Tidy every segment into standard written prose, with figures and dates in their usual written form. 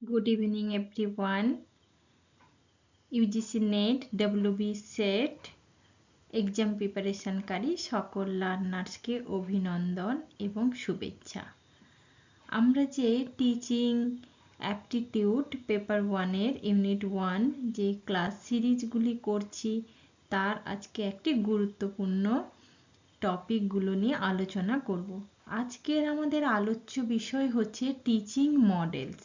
Good evening everyone. Ugc-Net WBSET exam প্রিপারেশনকারী সকল লার্নার্সকে অভিনন্দন এবং শুভেচ্ছা। আমরা যে টিচিং অ্যাপটিটিউড পেপার 1 এর ইউনিট 1 যে ক্লাস সিরিজগুলি করছি তার আজকে একটি গুরুত্বপূর্ণ টপিকগুলো নিয়ে আলোচনা করব। আজকের আমাদের আলোচ্য বিষয় হচ্ছে teaching models.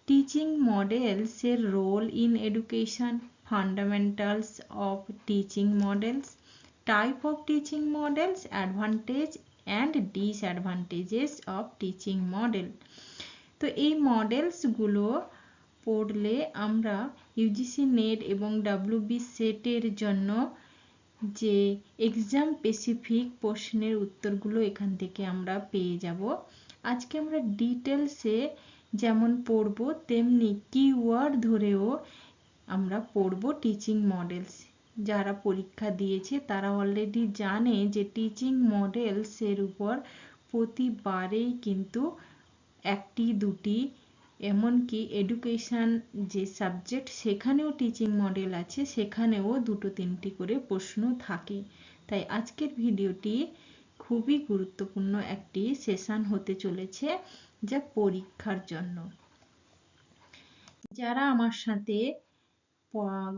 Teaching models a role in education, fundamentals of teaching models, type of teaching models, advantage and disadvantages of teaching model. তো এই মডেলসগুলো পড়লে আমরা ইউজিসি নেট এবং WBSET এর জন্য যে এক্সাম স্পেসিফিক প্রশ্নের উত্তরগুলো এখান থেকে আমরা পেয়ে যাব। আজকে আমরা ডিটেলসে যেমন পড়ব তেমনি কিওয়ার্ড ধরেও আমরা পড়ব টিচিং মডেলস। যারা পরীক্ষা দিয়েছে তারা অলরেডি জানে যে টিচিং মডেলসের উপর প্রতিবারেই কিন্তু একটি দুটি এমনকি এডুকেশন যে সাবজেক্ট সেখানেও টিচিং মডেল আছে, সেখানেও দুটো তিনটি করে প্রশ্ন থাকে। তাই আজকের ভিডিওটি খুবই গুরুত্বপূর্ণ একটি সেশন হতে চলেছে যা পরীক্ষার জন্য। যারা আমার সাথে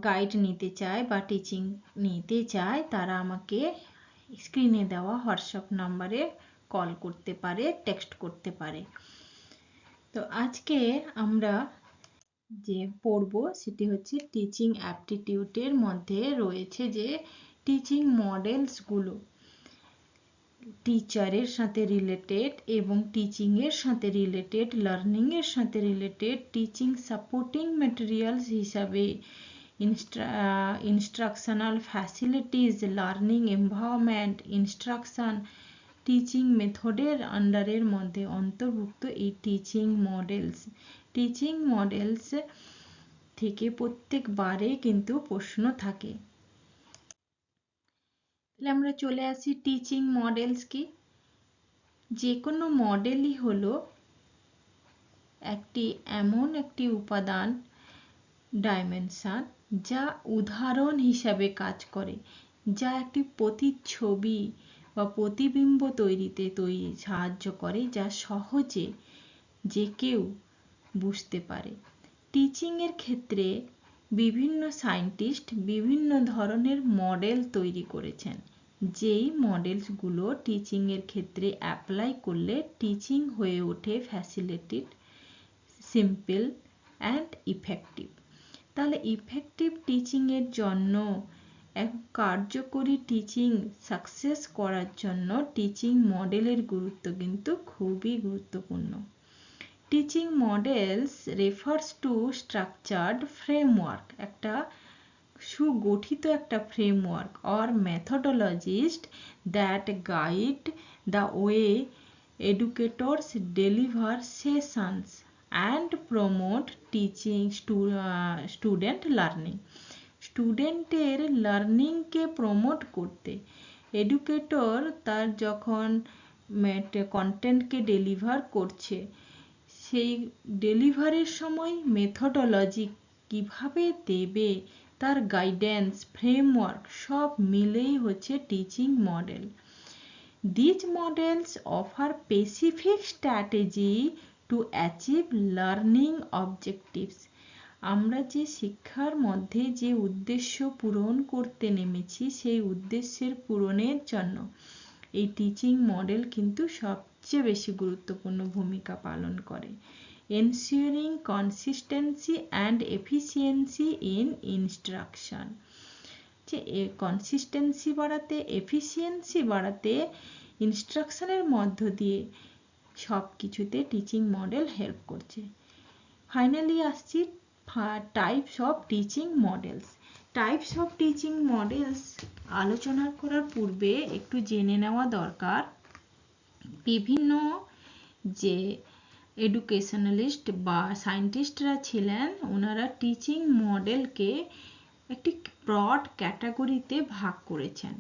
গাইড নিতে চায় বা টিচিং নিতে চায় তারা আমাকে স্ক্রিনে দেওয়া হোয়াটসঅ্যাপ নাম্বারে কল করতে পারে, টেক্সট করতে পারে। তো আজকে আমরা যে পড়ব সেটি হচ্ছে টিচিং অ্যাপটিটিউডের মধ্যে রয়েছে যে টিচিং মডেলসগুলো টিচারের সাথে রিলেটেড এবং টিচিংয়ের সাথে রিলেটেড, লার্নিংয়ের সাথে রিলেটেড, টিচিং সাপোর্টিং ম্যাটেরিয়ালস হিসাবে instructional facilities, learning environment, instruction, teaching মেথডের আন্ডারের মধ্যে অন্তর্ভুক্ত এই টিচিং মডেলস। টিচিং মডেলস থেকে প্রত্যেকবারে কিন্তু প্রশ্ন থাকে। তাহলে আমরা চলে আসি টিচিং মডেলস কি। যে কোনো মডেলই হলো এমন একটি উপাদান, ডাইমেনশন, যা উদাহরণ হিসাবে কাজ করে, যা একটি প্রতিচ্ছবি বা প্রতিবিম্ব তৈরিতে সাহায্য করে, যা সহজে যে কেউ বুঝতে পারে। টিচিংয়ের ক্ষেত্রে বিভিন্ন সায়েন্টিস্ট বিভিন্ন ধরনের মডেল তৈরি করেছেন, যেই মডেলসগুলো টিচিংয়ের ক্ষেত্রে অ্যাপ্লাই করলে টিচিং হয়ে ওঠে ফ্যাসিলিটেড, সিম্পল অ্যান্ড ইফেক্টিভ। তাহলে ইফেক্টিভ টিচিংয়ের জন্য এক কার্যকরী টিচিং সাকসেস করার জন্য টিচিং মডেলের গুরুত্ব কিন্তু খুবই গুরুত্বপূর্ণ। Teaching models refers to structured framework, একটা সুগঠিত একটা framework or methodologist that guide the way educators deliver sessions and promote teaching student learning. স্টুডেন্টের লার্নিংকে প্রমোট করতে এডুকেটর তার যখন কন্টেন্টকে ডেলিভার করছে সেই ডেলিভারির সময় মেথডোলজি কিভাবে দেবে, তার গাইডেন্স, ফ্রেমওয়ার্ক সব মিলেই হচ্ছে teaching model. These models offer specific strategy to achieve learning objectives. আমরা যে শিক্ষার মধ্যে যে উদ্দেশ্য পূরণ করতে নেমেছি সেই উদ্দেশ্যের পূরণের জন্য এই টিচিং মডেল কিন্তু সবচেয়ে বেশি গুরুত্বপূর্ণ ভূমিকা পালন করে। Ensuring consistency and efficiency in instruction, যে কনসিস্টেন্সি বাড়াতে, এফিসিয়েন্সি বাড়াতে ইনস্ট্রাকশনের মধ্য দিয়ে সব কিছুতে টিচিং মডেল হেল্প করছে। ফাইনালি আসছি types of teaching models. Types of teaching models আলোচনা করার পূর্বে একটু জেনে নেওয়া দরকার বিভিন্ন যে এডুকেশনালিস্ট বা সায়েন্টিস্টরা ছিলেন ওনারা টিচিং মডেলকে একটি ব্রড ক্যাটাগরিতে ভাগ করেছেন।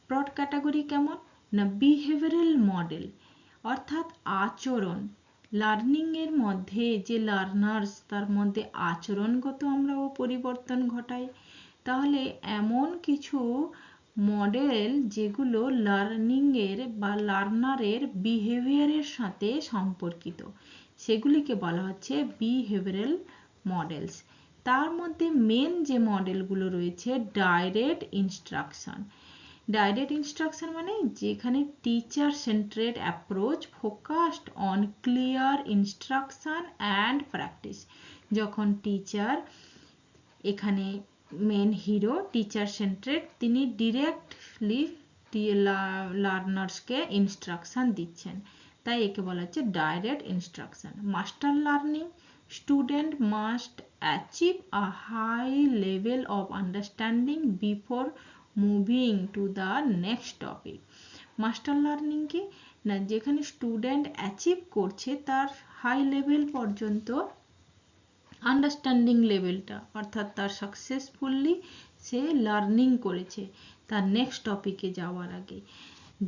ব্রড ক্যাটাগরি কেমন না, বিহেভিয়ারাল মডেল অর্থাৎ আচরণ, লার্নিং এর মধ্যে যে লার্নার্স তার মধ্যে আচরণগত আমরাও পরিবর্তন ঘটাই। তাহলে এমন কিছু মডেল যেগুলো লার্নিং এর বা লার্নারের বিহেভিয়ারের সাথে সম্পর্কিত, সেগুলিকে বলা হচ্ছে বিহেভিয়ারাল মডেলস। তার মধ্যে মেন যে মডেলগুলো রয়েছে ডাইরেক্ট ইনস্ট্রাকশন। ডাইরেক্ট ইনস্ট্রাকশন মানে যেখানে teacher centred approach focused on clear instruction and practice. যখন টিচার, এখানে মেন হিরো টিচার সেন্ট্রেড, তিনি ডিরেক্টলি লার্নার্সকে ইনস্ট্রাকশন দিচ্ছেন, তাই একে বলা হচ্ছে direct instruction. Master learning, student must achieve a high level of understanding before moving to the next topic. Master learning কি না, যেখানে স্টুডেন্ট অ্যাচিভ করছে তার হাই লেভেল পর্যন্ত আন্ডারস্ট্যান্ডিং লেভেলটা, অর্থাৎ তার সাকসেসফুলি সে লার্নিং করেছে তার নেক্সট টপিকে যাওয়ার আগে।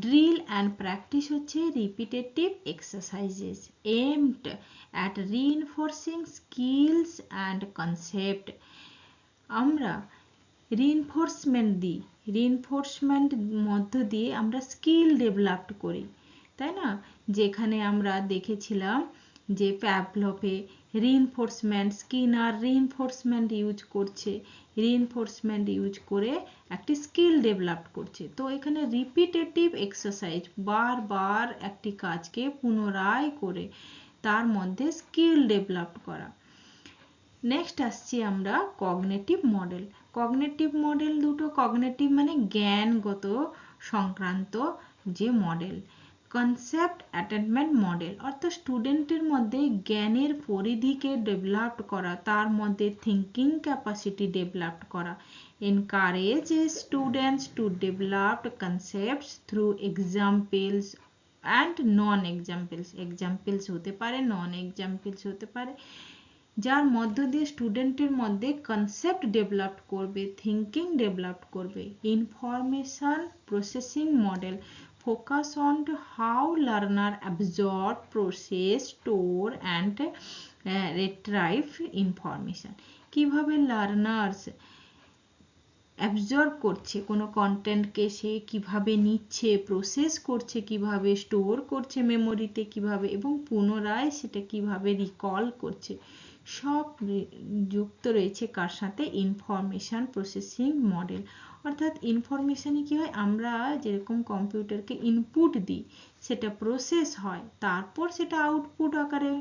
ড্রিল অ্যান্ড প্র্যাকটিস হচ্ছে repetitive exercises aimed at reinforcing skills and concept। আমরা রিইনফোর্সমেন্ট দিই, রিইনফোর্সমেন্ট মধ্য দিয়ে আমরা স্কিল ডেভেলপ করি, তাই না? যেখানে আমরা দেখেছিলাম যে প্যাভলভে রিইনফোর্সমেন্ট, স্কিনার রিইনফোর্সমেন্ট ইউজ করছে, রিইনফোর্সমেন্ট ইউজ করে একটি স্কিল ডেভেলপ করছে। তো এখানে রিপিটেটিভ এক্সারসাইজ, বারবার একটি কাজকে পুনরায় করে তার মধ্যে স্কিল ডেভেলপ করা। নেক্সট আসছি আমরা কগনিটিভ মডেল। কগনিটিভ মডেল দুটো, কগনিটিভ মানে জ্ঞানগত সংক্রান্ত যে মডেল। কনসেপ্ট অ্যাটেনমেন্ট মডেল, অর্থাৎ স্টুডেন্টের মধ্যে জ্ঞানের পরিধিকে ডেভেলপ করা, তার মধ্যে থিঙ্কিং ক্যাপাসিটি ডেভেলপ করা। Encourage students to develop concepts through examples and non examples. Examples হতে পারে, নন এক্সাম্পলস হতে পারে, যার মধ্য দিয়ে স্টুডেন্টের মধ্যে কনসেপ্ট ডেভেলপ করবে, থিঙ্কিং ডেভেলপ করবে। Information processing model focus on how learner absorb, process, store and retrieve information. কিভাবে লার্নার্স অ্যাবজর্ব করছে কোনো কন্টেন্টকে, সে কিভাবে নিচ্ছে, প্রসেস করছে কিভাবে, স্টোর করছে মেমোরিতে কিভাবে, এবং পুনরায় সেটা কিভাবে রিকল করছে, সব যুক্ত রয়েছে কার সাথে? Information processing model. অর্থাৎ ইনফরমেশনে কি হয়, আমরা যেরকম কম্পিউটারকে ইনপুট দিই, সেটা প্রসেস হয়, তারপর সেটা আউটপুট আকারে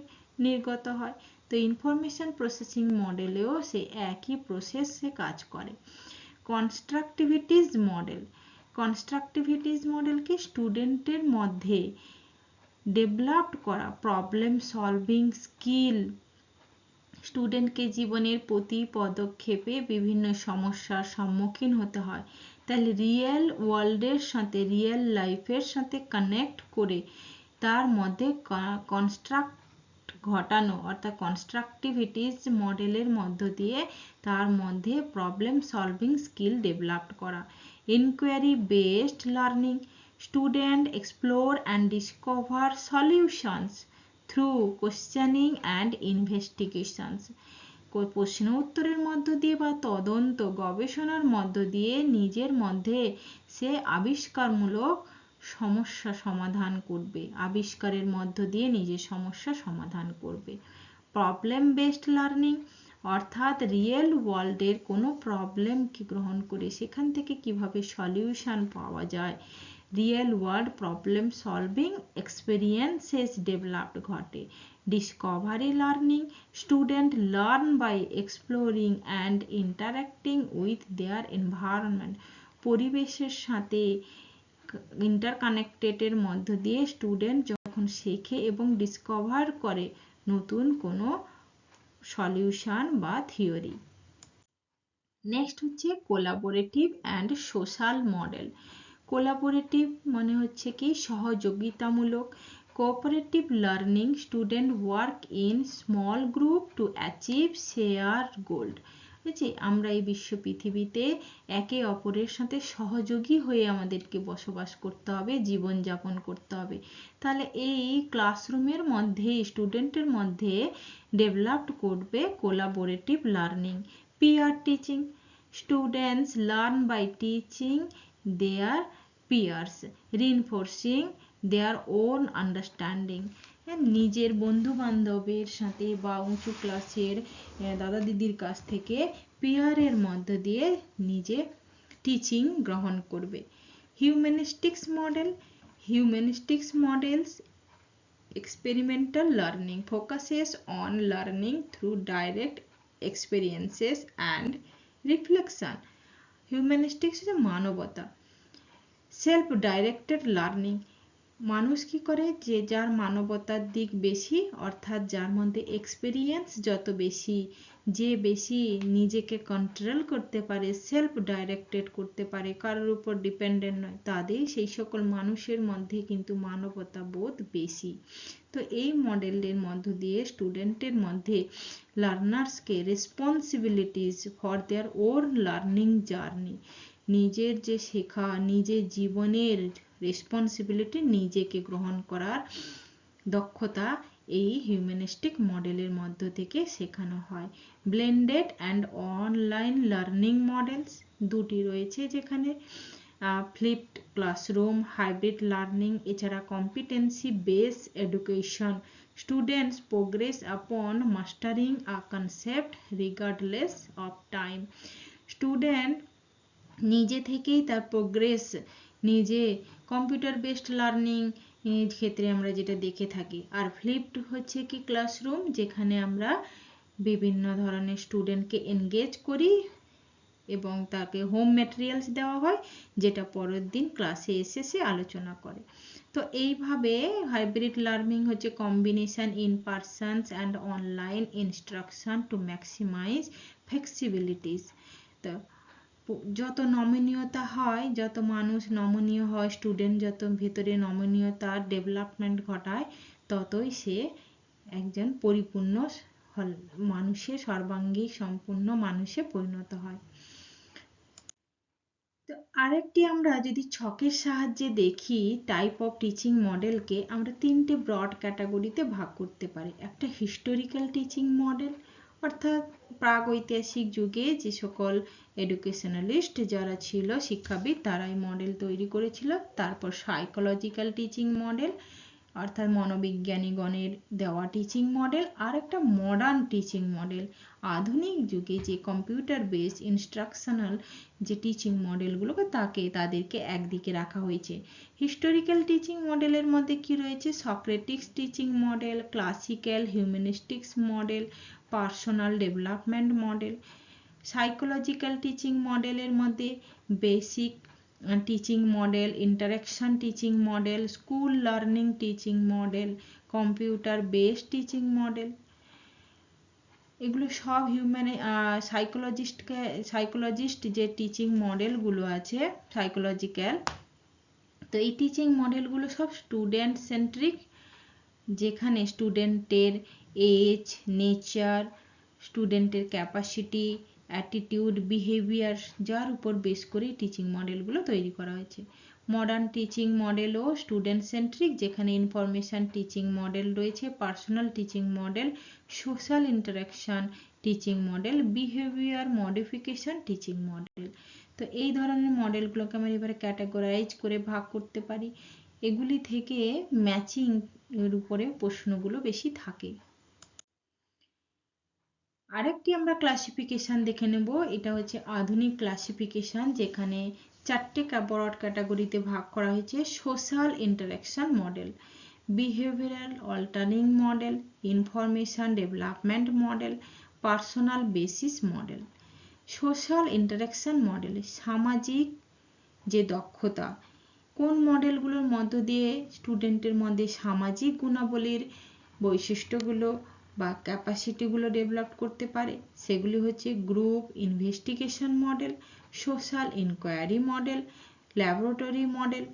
নির্গত হয়। তো ইনফরমেশন প্রসেসিং মডেলেও সে একই প্রসেসে কাজ করে। কনস্ট্রাকটিভিটিস মডেল। কনস্ট্রাকটিভিটিস মডেল কি, স্টুডেন্টের মধ্যে ডেভেলপ করা প্রবলেম সলভিং স্কিল, স্টুডেন্টকে জীবনের প্রতি পদক্ষেপে বিভিন্ন সমস্যার সম্মুখীন হতে হয়, তাহলে রিয়েল ওয়ার্ল্ডের সাথে, রিয়েল লাইফের সাথে কানেক্ট করে তার মধ্যে কনস্ট্রাক্ট ঘটানো, অর্থাৎ কনস্ট্রাকটিভিটিস মডেলের মধ্য দিয়ে তার মধ্যে প্রবলেম সলভিং স্কিল ডেভেলপ করা। Inquiry based learning, student explore and discover solutions through questioning and investigations. প্রশ্ন উত্তরের মধ্য দিয়ে বা তদন্ত গবেষণার মধ্য দিয়ে নিজের মধ্যে সে আবিষ্কারমূলক সমস্যা সমাধান করবে, আবিষ্কারের মধ্য দিয়ে নিজের সমস্যা সমাধান করবে। প্রবলেম বেসড লার্নিং, অর্থাৎ রিয়েল ওয়ার্ল্ডের কোনো প্রবলেমকে গ্রহণ করে সেখান থেকে কিভাবে সলিউশন পাওয়া যায়, real world problem solving experiences developed ঘটে। Discovery learning, student learn by exploring and interacting with their environment. পরিবেশের সাথে ইন্টারকানেক্টেডের মধ্য দিয়ে স্টুডেন্ট যখন শেখে এবং ডিসকভার করে নতুন কোনো সলিউশন বা থিওরি। নেক্সট হচ্ছে collaborative and social model. Collaborative মানে হচ্ছে কি সহযোগিতামূলক। Cooperative learning, student work in small group to achieve share goal. বুঝছি আমরা এই বিশ্ব পৃথিবীতে একে অপরের সাথে সহযোগী হয়ে আমাদেরকে বসবাস করতে হবে, জীবনযাপন করতে হবে। তাহলে এই ক্লাসরুমের মধ্যে স্টুডেন্টের মধ্যে ডেভেলপড করবে collaborative learning, peer teaching. Students learn by teaching their peers, reinforcing their own understanding. নিজের বন্ধু বান্ধবের সাথে বা উঁচু ক্লাসের দাদা দিদির কাছ থেকে পিয়ারের মধ্য দিয়ে নিজে টিচিং গ্রহণ করবে। Humanistics model, humanistics models experimental learning focuses on learning through direct experiences and reflection. Humanistics হচ্ছে মানবতা। সেলফ ডাইরেক্টেড লার্নিং, মানুষ কি করে, যে যার মানবতার দিক বেশি, অর্থাৎ যার মধ্যে এক্সপেরিয়েন্স যত বেশি, যে বেশি নিজেকে কন্ট্রোল করতে পারে, সেলফ ডাইরেক্টেড করতে পারে, কারোর উপর ডিপেন্ডেন্ট নয়, তাদের সেই সকল মানুষের মধ্যে কিন্তু মানবতা বোধ বেশি। তো এই মডেলের মধ্য দিয়ে স্টুডেন্টের মধ্যে লার্নার্সকে responsibilities for their own learning journey, নিজের যে শেখা, নিজের জীবনের রেসপন্সিবিলিটি নিজেকে গ্রহণ করার দক্ষতা এই হিউম্যানিস্টিক মডেলের মধ্য থেকে শেখানো হয়। Blended and online learning models দুটি রয়েছে, যেখানে ফ্লিপড ক্লাসরুম, হাইব্রিড লার্নিং, এছাড়া competency base education. Students progress upon mastering a concept regardless of time. Student নিজে থেকেই তার প্রোগ্রেস, নিজে কম্পিউটার বেসড লার্নিং ক্ষেত্রে আমরা যেটা দেখে থাকি। আর ফ্লিপড হচ্ছে কি ক্লাসরুম, যেখানে আমরা বিভিন্ন ধরনের স্টুডেন্টকে এনগেজ করি এবং তাকে হোম ম্যাটেরিয়ালস দেওয়া হয়, যেটা পরের দিন ক্লাসে এসে সে আলোচনা করে। তো এইভাবে হাইব্রিড লার্নিং হচ্ছে combination in persons and online instruction to maximise flexibilities. তো যত নমনীয়তা হয়, যত মানুষ নমনীয় হয়, স্টুডেন্ট যত ভেতরে নমনীয়তার ডেভেলপমেন্ট ঘটায়, ততই সে একজন পরিপূর্ণ মানুষে, সর্বাঙ্গী সম্পূর্ণ মানুষে পরিণত হয়। তো আরেকটি আমরা যদি ছকের সাহায্যে দেখি টাইপ অফ টিচিং মডেলকে, আমরা তিনটে ব্রড ক্যাটাগরিতে ভাগ করতে পারি। একটা হিস্টোরিক্যাল টিচিং মডেল, অর্থাৎ প্রাগৈতিহাসিক যুগে যে সকল এডুকেশনালিস্ট যারা ছিল, শিক্ষাবিদ, তারা এই মডেল তৈরি করেছিল। তারপর সাইকোলজিক্যাল টিচিং মডেল, অর্থাৎ মনোবিজ্ঞানীগণের দেওয়া টিচিং মডেল। আর একটা মডার্ন টিচিং মডেল, আধুনিক যুগে যে কম্পিউটার বেস ইনস্ট্রাকশনাল যে টিচিং মডেলগুলোকে তাদেরকে একদিকে রাখা হয়েছে। হিস্টোরিক্যাল টিচিং মডেলের মধ্যে কি রয়েছে? Socratics teaching model, classical humanistics model, personal development model. Psychological teaching মডেলের মধ্যে basic teaching model, interaction teaching model, school learning teaching model, computer based teaching model. এগুলো সব সাইকোলজিস্ট যে টিচিং মডেলগুলো আছে সাইকোলজিক্যাল, তো এই টিচিং মডেলগুলো সব স্টুডেন্ট সেন্ট্রিক, যেখানে স্টুডেন্টের এজ, নেচার, স্টুডেন্টের ক্যাপাসিটি, অ্যাটিটিউড, বিহেভিয়ার, যার উপর বেস করে টিচিং মডেলগুলো তৈরি করা হয়েছে। মডার্ন টিচিং মডেলও স্টুডেন্ট সেন্ট্রিক, যেখানে ইনফরমেশন টিচিং মডেল রয়েছে, personal teaching model, social interaction teaching model, behaviour modification teaching model. তো এই ধরনের মডেলগুলোকে আমরা এবারে ক্যাটাগরাইজ করে ভাগ করতে পারি। এগুলি থেকে ম্যাচিং এর উপরে প্রশ্নগুলো বেশি থাকে। আরেকটি আমরা ক্লাসিফিকেশন দেখে নেব, এটা হচ্ছে আধুনিক ক্লাসিফিকেশন, যেখানে চারটে ব্রড ক্যাটাগরিতে ভাগ করা হয়েছে। Social interaction model, behavioural altering model, information development model, personal basis model. Social interaction model, সামাজিক যে দক্ষতা, কোন মডেলগুলোর মধ্য দিয়ে স্টুডেন্টের মধ্যে সামাজিক গুণাবলীর বৈশিষ্ট্যগুলো বা ক্যাপাসিটিগুলো ডেভেলপ করতে পারে, সেগুলি হচ্ছে group investigation model, social inquiry model, laboratory model.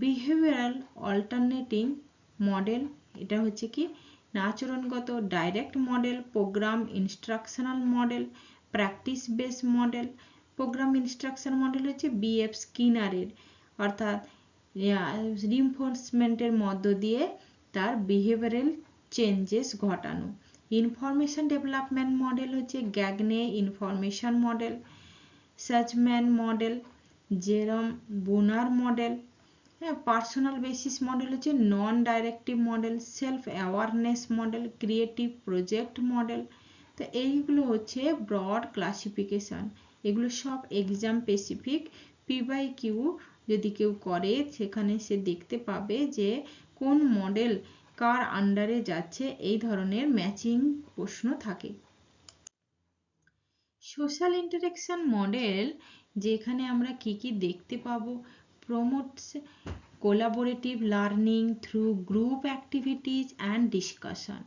Behavioural alternating model, এটা হচ্ছে কি আচরণগত direct model, programme instructional model, practice base model. Programme instruction model হচ্ছে বিএফ স্কিনারের, অর্থাৎ রিনফোর্সমেন্টের মধ্য দিয়ে তার বিহেভিয়ারাল চেঞ্জেস ঘটানো। ইনফরমেশন ডেভেলপমেন্ট মডেল হচ্ছে Gagne information model, Suchman model, Jerome Bruner model. হ্যাঁ, পার্সোনাল বেসিস মডেল হচ্ছে non directive model, self awareness model, creative project model. তো এইগুলো হচ্ছে ব্রড ক্লাসিফিকেশন। এগুলো সব এক্সাম স্পেসিফিক। P/Q যদি কেউ করে সেখানে সে দেখতে পাবে যে কোন মডেল কার আন্ডারে যাচ্ছে, এই ধরনের ম্যাচিং প্রশ্ন থাকে। সোশ্যাল ইন্টারেকশন মডেল, যেখানে আমরা কি কি দেখতে পাবো, promotes collaborative learning through group activities and discussion,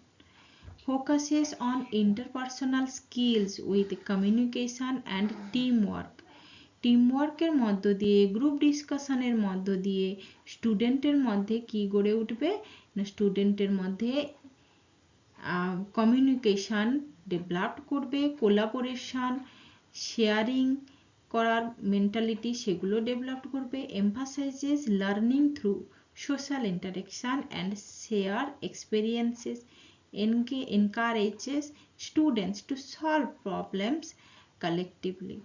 focuses on interpersonal skills with communication and teamwork. টিমওয়ার্কের মধ্য দিয়ে, গ্রুপ ডিসকাশনের মধ্য দিয়ে স্টুডেন্টের মধ্যে কি গড়ে উঠবে না, স্টুডেন্টের মধ্যে কমিউনিকেশন ডেভেলপ করবে, কোলাবোরেশন, শেয়ারিং করার মেন্টালিটি সেগুলো ডেভেলপ করবে। Emphasises learning through social interaction and share experiences, encourages students to solve problems collectively.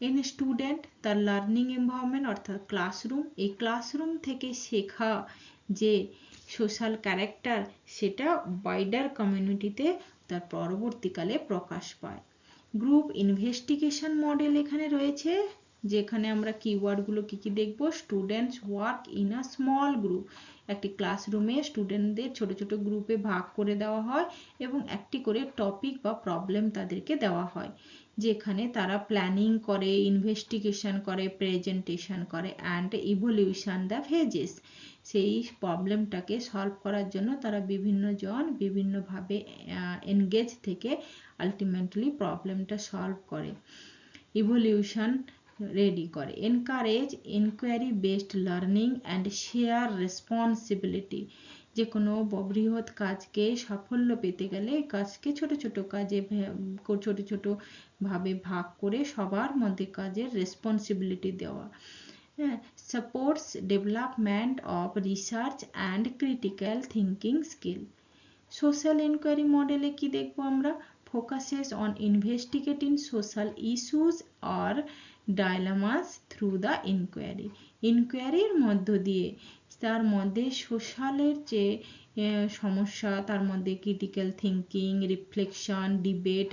In a student, তার লার্নিং এনভায়রনমেন্ট অর্থাৎ ক্লাসরুম, এই ক্লাসরুম থেকে শেখা যে সোশ্যাল ক্যারেক্টার সেটা ওয়াইডার কমিউনিটিতে তার পরবর্তীকালে প্রকাশ পায়। গ্রুপ ইনভেস্টিগেশন মডেল এখানে রয়েছে, যেখানে আমরা কিওয়ার্ডগুলো কি কি দেখব, students work in a small group, একটি ক্লাসরুমে স্টুডেন্টদের ছোট ছোট গ্রুপে ভাগ করে দেওয়া হয় এবং একটি করে টপিক বা প্রবলেম তাদেরকে দেওয়া হয়, যেখানে তারা প্ল্যানিং করে, ইনভেস্টিগেশন করে, প্রেজেন্টেশন করে অ্যান্ড ইভলিউশন দ্য ফেজেস। সেই প্রবলেমটাকে সলভ করার জন্য তারা বিভিন্ন জন বিভিন্নভাবে এনগেজ থেকে আলটিমেটলি প্রবলেমটা সলভ করে, ইভলিউশন রেডি করে। Encourage inquiry based learning and share responsibility, যে কোনো বৃহৎ কাজকে সাফল্য পেতে গেলে কাজকে ছোট ছোট কাজে ছোট ছোট ভাবে ভাগ করে সবার মধ্যে কাজের রেসপন্সিবিলিটি দেওয়া। Supports development of research and critical thinking skill. Social inquiry মডেলে কি দেখবো আমরা, focuses on investigating social issues or dilemmas through the inquiry. ইনকোয়ারির মধ্য দিয়ে তার মধ্যে সোশ্যালের যে সমস্যা, তার মধ্যে ক্রিটিক্যাল থিঙ্কিং, রিফ্লেকশন, ডিবেট,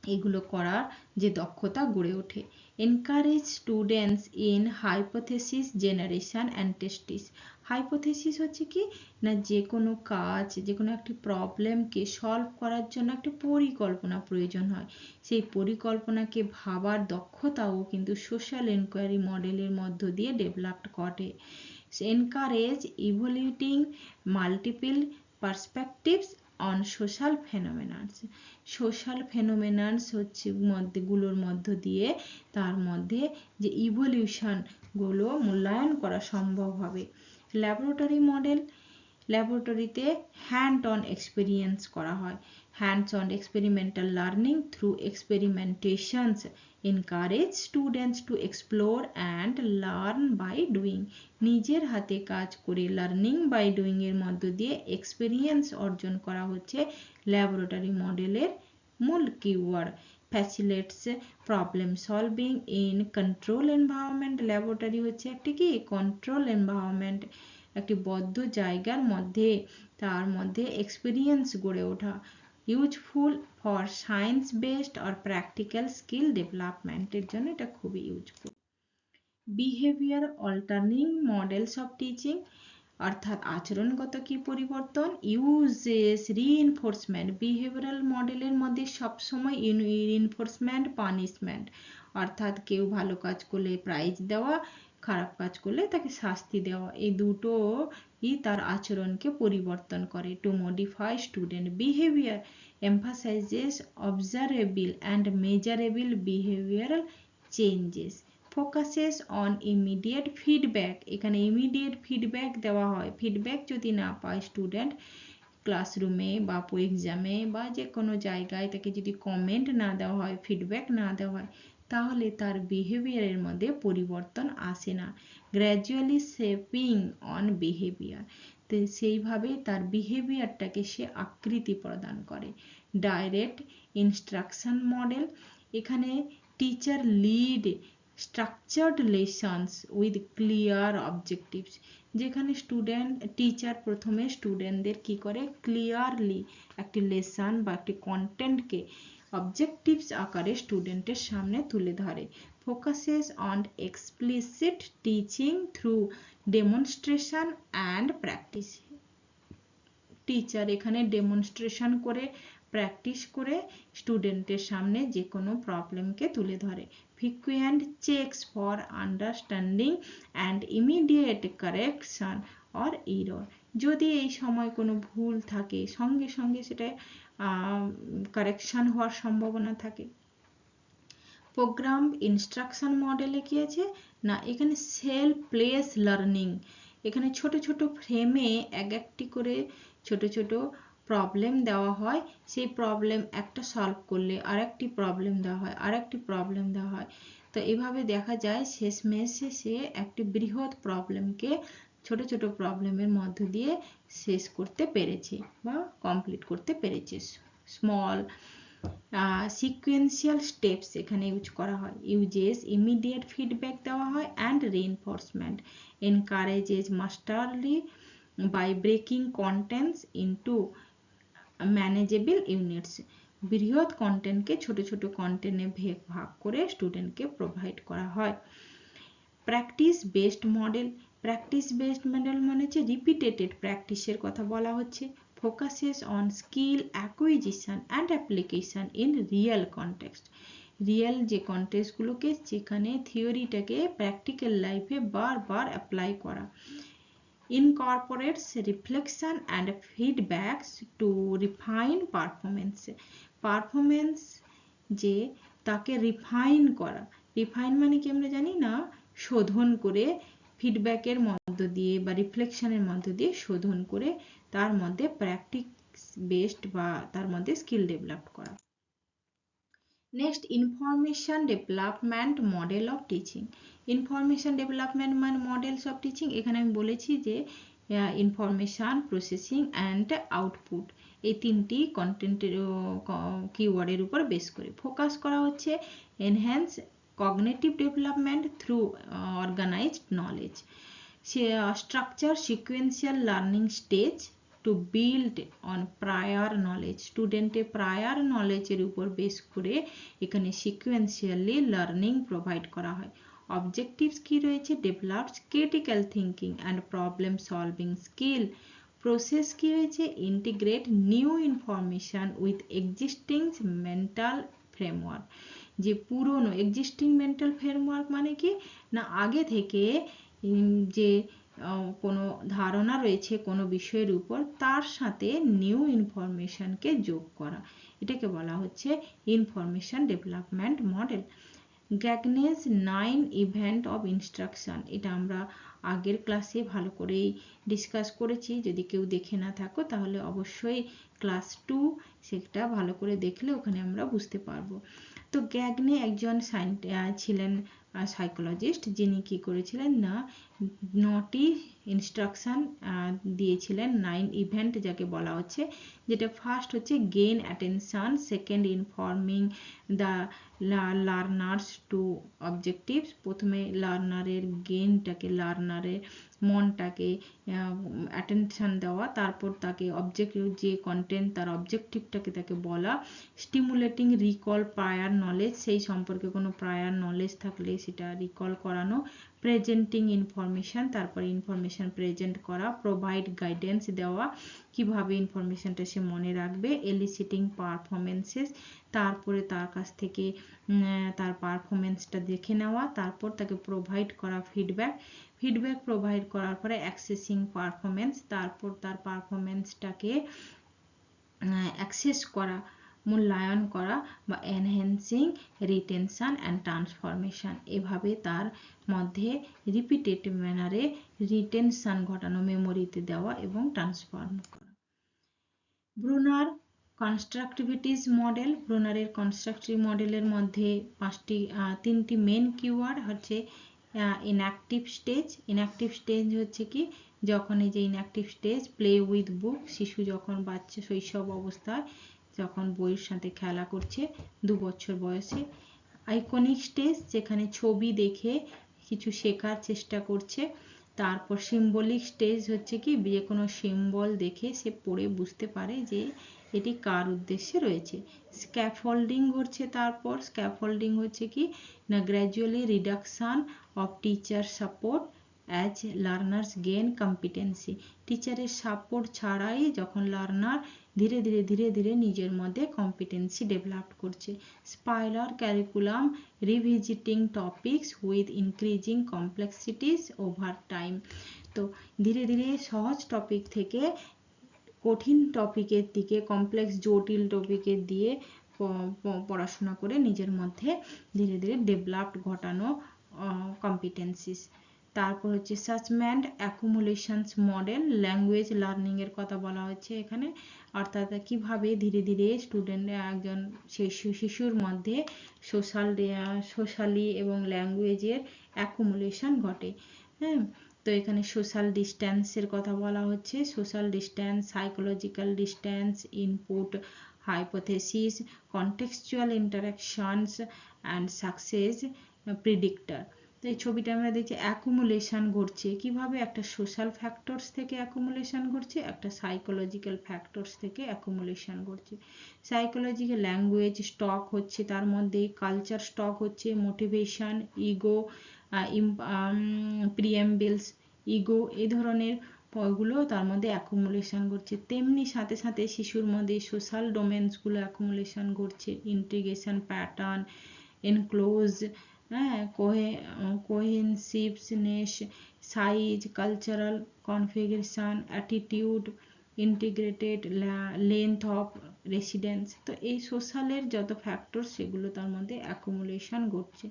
এগুলো করার যে দক্ষতা গড়ে ওঠে। Encourage students in hypothesis generation and testing. Hypothesis হচ্ছে কি না, যে কোনো কাজ, যে কোনো একটি প্রবলেমকে সলভ করার জন্য একটা পরিকল্পনা প্রয়োজন হয়, সেই পরিকল্পনাকে ভাবার দক্ষতাও কিন্তু সোশ্যাল এনকোয়ারি মডেলের মধ্য দিয়ে ডেভেলপ করে। Encourage evaluating multiple perspectives on social phenomenas. Social phenomenas হচ্ছে গুলোর মধ্য দিয়ে তার মধ্যে যে ইভলিউশনগুলো মূল্যায়ন করা সম্ভব হবে। ল্যাবরেটরি মডেল, ল্যাবরেটরিতে হ্যান্ড অন এক্সপেরিয়েন্স করা হয়। Hands on experimental learning through experimentations encourage students to explore and learn by doing. নিজের হাতে কাজ করে লার্নিং বাই ডুইং এর মধ্য দিয়ে এক্সপেরিয়েন্স অর্জন করা হচ্ছে ল্যাবরেটরি মডেলের মূল keyword. Facilitates problem solving in control environment. Laboratory হচ্ছে একটি কি কন্ট্রোল এনভায়রনমেন্ট, একটি বদ্ধ জায়গার মধ্যে তার মধ্যে এক্সপেরিয়েন্স গড়ে ওঠা। ইউজফুল ফর সায়েন্স বেসড আর প্র্যাকটিক্যাল স্কিল ডেভেলপমেন্টের জন্য এটা খুবই useful. Behaviour altering models of teaching, অর্থাৎ আচরণগত কি পরিবর্তন। Uses reinforcement. বিহেভিয়ারাল মডেলের মধ্যে সবসময় রিইনফোর্সমেন্ট, পানিশমেন্ট, অর্থাৎ কেউ ভালো কাজ করলে প্রাইজ দেওয়া, খারাপ কাজ করলে তাকে শাস্তি দেওয়া, এই দুটোই তার আচরণকে পরিবর্তন করে। To modify student behaviour emphasises observable and measurable behavioural changes. Focuses on immediate feedback. এখানে ইমিডিয়েট ফিডব্যাক দেওয়া হয়। ফিডব্যাক যদি না পায় স্টুডেন্ট ক্লাসরুমে বা এক্সামে বা যে কোনো জায়গায় তাকে যদি কমেন্ট না দেওয়া হয়, ফিডব্যাক না দেওয়া হয়, তাহলে তার বিহেভিয়ারের মধ্যে পরিবর্তন আসে না। গ্র্যাজুয়ালি শেপিং অন বিহেভিয়ার, তো সেইভাবেই তার বিহেভিয়ারটাকে সে আকৃতি প্রদান করে। ডাইরেক্ট ইনস্ট্রাকশন মডেল, এখানে teacher lead structured lessons with clear objectives, যেখানে টিচার প্রথমে স্টুডেন্টদের কি করে, ক্লিয়ারলি একটি লেসন বা একটি কন্টেন্টকে অবজেক্টিভস আকারে স্টুডেন্টের সামনে তুলে ধরে। Focuses on explicit teaching through demonstration and practice, teacher এখানে ডেমনস্ট্রেশন করে, প্র্যাকটিস করে স্টুডেন্টের সামনে যে কোনো প্রবলেমকে তুলে ধরে। Frequent checks for understanding and immediate correction or error, যদি এই সময় কোনো ভুল থাকে সঙ্গে সঙ্গে সেটা কারেকশন হওয়ার সম্ভাবনা থাকে। প্রোগ্রাম ইনস্ট্রাকশন মডেলে কি আছে না, এখানে সেলফ প্লেস লার্নিং, এখানে ছোট ছোট ফ্রেমে একটি করে ছোট ছোট প্রবলেম দেওয়া হয়, সেই প্রবলেম একটা সলভ করলে আরেকটি প্রবলেম দেওয়া হয়, আরেকটি প্রবলেম দেওয়া হয়, তো এভাবে দেখা যায় শেষমেশে সে একটি বৃহৎ প্রবলেমকে ছোট ছোট প্রবলেমের মধ্য দিয়ে শেষ করতে পেরেছে বা কমপ্লিট করতে পেরেছে। স্মল সিকুয়েন্সিয়াল স্টেপস এখানে ইউজ করা হয়। ইউজেস ইমিডিয়েট ফিডব্যাক দেওয়া হয় and reinforcement, encourages masterly by breaking contents into manageable units, বৃহৎ কন্টেন্টকে ছোট ছোট কন্টেন্টে ভাগ করে স্টুডেন্টকে প্রোভাইড করা হয়। Practice based model, practice based model মানে হচ্ছে রিপিটেটেড প্র্যাকটিসের কথা বলা হচ্ছে। Focuses on skill acquisition and application in real context, real যে কনটেক্সটগুলোকে যেখানে থিওরিটাকে প্র্যাকটিক্যাল লাইফে বারবার অ্যাপ্লাই করা। incorporates reflection and feedbacks to refine performance, performance যে তাকে রিফাইন করা, রিফাইন মানে কি আমরা জানি না, শোধন করে ফিডব্যাকের মধ্য দিয়ে বা রিফ্লেকশনের মধ্য দিয়ে শোধন করে তার মধ্যে প্র্যাকটিস বেসড বা তার মধ্যে স্কিল ডেভেলপ করা। Next information development model of teaching, information development মানে মডেলস অফ টিচিং, এখানে আমি বলেছি যে ইনফরমেশন প্রসেসিং অ্যান্ড আউটপুট এই তিনটি কন্টেন্টের কিওয়ার্ডের উপর বেস করে ফোকাস করা হচ্ছে। Enhance cognitive development through organised knowledge, structure sequential learning stage to build on prior knowledge, স্টুডেন্টের প্রায়ার নলেজের উপর বেস করে এখানে সিকুয়েন্সিয়ালি লার্নিং প্রোভাইড করা হয়। অবজেক্টিভস কি রয়েছে, develops critical thinking and problem solving skill. Process কি রয়েছে, integrate new information with existing mental framework, যে পুরনো এক্সিস্টিং মেন্টাল ফ্রেমওয়ার্ক মানে কি না, আগে থেকে যে কোনো ধারণা রয়েছে কোনো বিষয়ের উপর তার সাথে নিউ ইনফরমেশনকে যোগ করা, এটাকে বলা হচ্ছে information development model. Gagne's 9 event of instruction, এটা আমরা আগের ক্লাসে ভালো করেই ডিসকাস করেছি, যদি কেউ দেখে না থাকো তাহলে অবশ্যই ক্লাস 2 সেটা ভালো করে দেখলে ওখানে আমরা বুঝতে পারবো। তো গ্যাগনে একজন ছিলেন সাইকোলজিস্ট, যিনি কি করেছিলেন না 9টি ইনস্ট্রাকশন দিয়েছিলেন, 9 ইভেন্ট যাকে বলা হচ্ছে, যেটা ফার্স্ট হচ্ছে gain attention, second informing the learners two objectives, প্রথমে লার্নারের গেইনটাকে লার্নারের মনটাকে অ্যাটেনশন দেওয়া, তারপর তাকে অবজেক্টিভ যে কন্টেন্ট তার অবজেক্টিভটাকে তাকে বলা। স্টিমুলেটিং রিকল প্রায়ার নলেজ, সেই সম্পর্কে কোনো প্রায়ার নলেজ থাকলে সেটা রিকল করানো। প্রেজেন্টিং ইনফরমেশন, তারপরে ইনফরমেশন প্রেজেন্ট করা। প্রোভাইড গাইডেন্স দেওয়া, কিভাবে ইনফরমেশনটা সে মনে রাখবে। এলিসিটিং পারফরমেন্সেস, তারপরে তার কাছ থেকে তার পারফরমেন্সটা দেখে নেওয়া, তারপর তাকে প্রোভাইড করা ফিডব্যাক, ফিডব্যাক প্রোভাইড করার পরে অ্যাক্সেসিং পারফরমেন্স, তারপর তার পারফরমেন্সটাকে অ্যাক্সেস করা, মূল্যায়ন করা বা এনহ্যান্সিং রিটেনশন অ্যান্ড ট্রান্সফরমেশন, এভাবে তার মধ্যে রিপিটেটিভ ম্যানারে রিটেনশন ঘটানো, মেমোরিতে দেওয়া এবং ট্রান্সফর্ম করা। ব্রুনার কনস্ট্রাকটিভিটিস মডেল, ব্রুনারের কনস্ট্রাকটিভ মডেলের মধ্যে তিনটি মেন কিওয়ার্ড হচ্ছে ইনঅ্যাক্টিভ স্টেজ। ইনঅ্যাক্টিভ স্টেজ হচ্ছে কি, যখন এই যে ইনঅ্যাক্টিভ স্টেজ প্লে উইথ বুক, শিশু যখন বাচ্চা শৈশব অবস্থায় যখন বইয়ের সাথে খেলা করছে 2 বছর বয়সে। আইকনিক স্টেজ, যেখানে ছবি দেখে কিছু শেখার চেষ্টা করছে। তারপর সিম্বলিক স্টেজ হচ্ছে কি, যে কোনো সিম্বল দেখে সে পড়ে বুঝতে পারে যে এটি কার উদ্দেশ্যে রয়েছে। স্ক্যাফোল্ডিং ঘটছে, তারপর স্ক্যাফোল্ডিং হচ্ছে কি না, gradually reduction of teacher support as learners gain competency. টিচারের সাপোর্ট ছাড়াই যখন লার্নার ধীরে ধীরে ধীরে ধীরে নিজের মধ্যে কম্পিটেন্সি ডেভেলপ করছে। Spiral curriculum, revisiting topics with increasing complexities over time. তো ধীরে ধীরে সহজ টপিক থেকে কঠিন টপিকের দিকে, কমপ্লেক্স জটিল টপিকের দিয়ে পড়াশোনা করে নিজের মধ্যে ধীরে ধীরে ডেভেলপড ঘটানো কম্পিটেন্সিস। তারপর হচ্ছে সাচম্যান্ড অ্যাকুমুলেশনস মডেল, ল্যাঙ্গুয়েজ লার্নিং এর কথা বলা হচ্ছে এখানে, অর্থাৎ কিভাবে ধীরে ধীরে স্টুডেন্ট একজন শিশুর মধ্যে সোশ্যালি এবং ল্যাঙ্গুয়েজের অ্যাকুমুলেশন ঘটে। হ্যাঁ, তো এখানে সোশ্যাল ডিস্ট্যান্সের কথা বলা হচ্ছে। Social distance, psychological distance, input hypothesis, contextual interactions and success predictor. তো এই ছবিটা আমরা দেখছি অ্যাকুমুলেশন ঘটছে কিভাবে, একটা সোশ্যাল ফ্যাক্টরস থেকে অ্যাকুমুলেশন ঘটছে, একটা সাইকোলজিক্যাল ফ্যাক্টরস থেকে অ্যাকুমুলেশন ঘটছে। সাইকোলজিক্যাল ল্যাঙ্গুয়েজ স্টক হচ্ছে, তার মধ্যে কালচার স্টক হচ্ছে, মোটিভেশন, ইগো, প্রিএমবিলস, ইগো, এই ধরনের ওগুলো তার মধ্যে অ্যাকুমুলেশন ঘটছে। তেমনি সাথে সাথে শিশুর মধ্যে সোশ্যাল ডোমেন্সগুলো অ্যাকুমুলেশন ঘটছে, ইন্টিগ্রেশন প্যাটার্ন, এনক্লোজ, হ্যাঁ, cohesiveness, size, cultural configuration, attitude, integrated length of residence. তো এই সোশ্যালের যত ফ্যাক্টর সেগুলো তার মধ্যে অ্যাকুমুলেশন ঘটছে।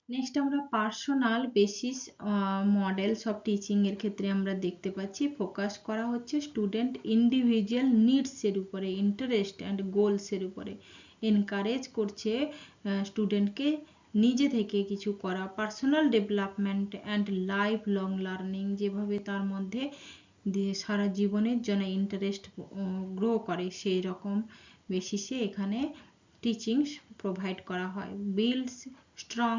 নেক্সট আমরা personal basis models of teaching এর ক্ষেত্রে আমরা দেখতে পাচ্ছি ফোকাস করা হচ্ছে স্টুডেন্ট ইন্ডিভিজুয়াল নিডস এর উপরে, ইন্টারেস্ট অ্যান্ড গোলস এর উপরে। এনকারেজ করছে স্টুডেন্টকে নিজে থেকে কিছু করা, personal development and life long learning, যেভাবে তার মধ্যে সারা জীবনের জন্য ইন্টারেস্ট গ্রো করে সেই রকম বেসিসে এখানে টিচিং প্রোভাইড করা হয়। Builds strong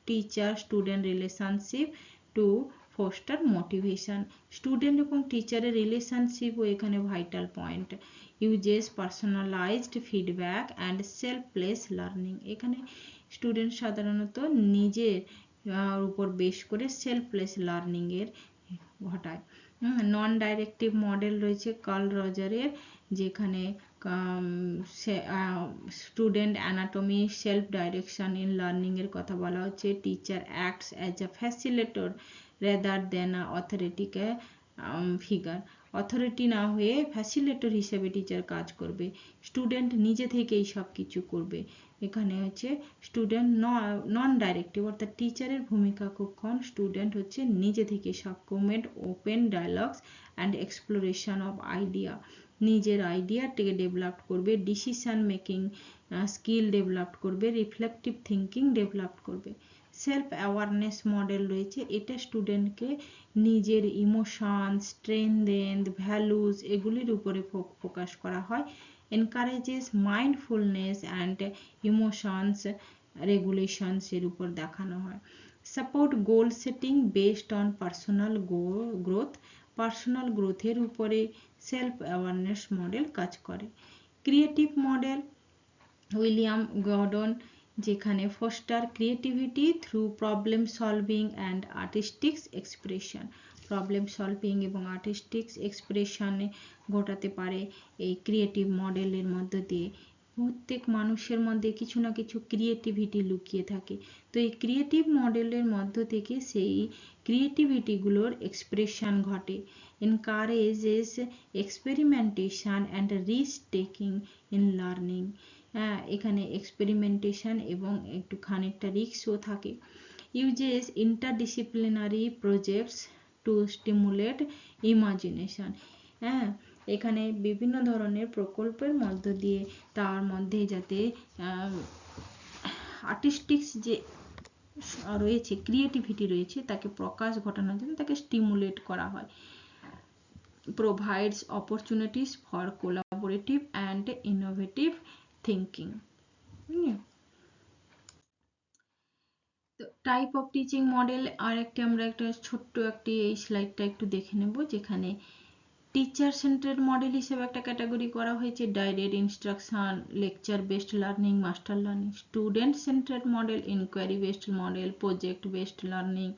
teacher student relationship to foster motivation. Student এবং টিচারের রিলেশনশিপও এখানে vital point. Uses personalized feedback and selfless learning. এখানে স্টুডেন্ট সাধারণত নিজের উপর বেশ করে সেলফলেস লার্নিং এর ঘটায়। নন ডাইরেক্টিভ মডেল রয়েছে কার্ল রজারের, যেখানে student autonomy, self direction in learning এর কথা বলা হচ্ছে। Teacher acts as a facilitator rather than a authoritative figure. Authority না হয়ে ফ্যাসিলিটেটর হিসেবে টিচার কাজ করবে, স্টুডেন্ট নিজে থেকেই সব কিছু করবে। এখানে হচ্ছে স্টুডেন্ট নন ডাইরেক্টিভ, অর্থাৎ টিচারের ভূমিকা কখন, স্টুডেন্ট হচ্ছে নিজে থেকে সাবকমেন্ট open dialogues and exploration of idea, নিজের আইডিয়াটিকে ডেভেলপ করবে, ডিসিশন মেকিং স্কিল ডেভেলপ করবে, রিফ্লেক্টিভ থিঙ্কিং ডেভেলপ করবে। সেলফ অ্যাওয়ারনেস মডেল রয়েছে, এটা স্টুডেন্টকে নিজের ইমোশন, স্ট্রেংথ, ভ্যালুজ এগুলির উপরে ফোকাস করা হয়। Encourages mindfulness and emotions regulations এর উপর দেখানো হয়। Support goal setting based on personal growth, personal গ্রোথের উপরে সেলফ অ্যাওয়ারনেস মডেল কাজ করে। ক্রিয়েটিভ মডেল উইলিয়াম গর্ডন, যেখানে foster creativity through problem solving and artistic expression, problem solving এবং আর্টিস্টিক এক্সপ্রেশনে ঘটাতে পারে এই ক্রিয়েটিভ মডেলের মধ্য দিয়ে। প্রত্যেক মানুষের মধ্যে কিছু না কিছু ক্রিয়েটিভিটি লুকিয়ে থাকে, তো এই ক্রিয়েটিভ মডেলের মধ্য থেকে সেই ক্রিয়েটিভিটিগুলোর এক্সপ্রেশন ঘটে। Encourages experimentation and risk taking in learning. এখানে এক্সপেরিমেন্টেশন এবং একটু খানিকটা রিস্কও থাকে। Uses interdisciplinary projects two stimulate imagination. এখানে বিভিন্ন ধরনের প্রকল্পের মধ্য দিয়ে তার মধ্যে যাতে আর্টিস্টিক্স যে রয়েছে, ক্রিয়েটিভিটি রয়েছে, তাকে প্রকাশ ঘটানোর জন্য তাকে স্টিমুলেট করা হয়। provides opportunities for collaborative and innovative thinking. তো টাইপ অফ টিচিং মডেল আর একটা আমরা একটা ছোট্ট একটি এই স্লাইডটা একটু দেখে নেব, যেখানে টিচার সেন্টারেড মডেল হিসেবে একটা ক্যাটাগরি করা হয়েছে direct instruction, lecture based learning, mastery learning. Student centred model inquiry based model, project based learning,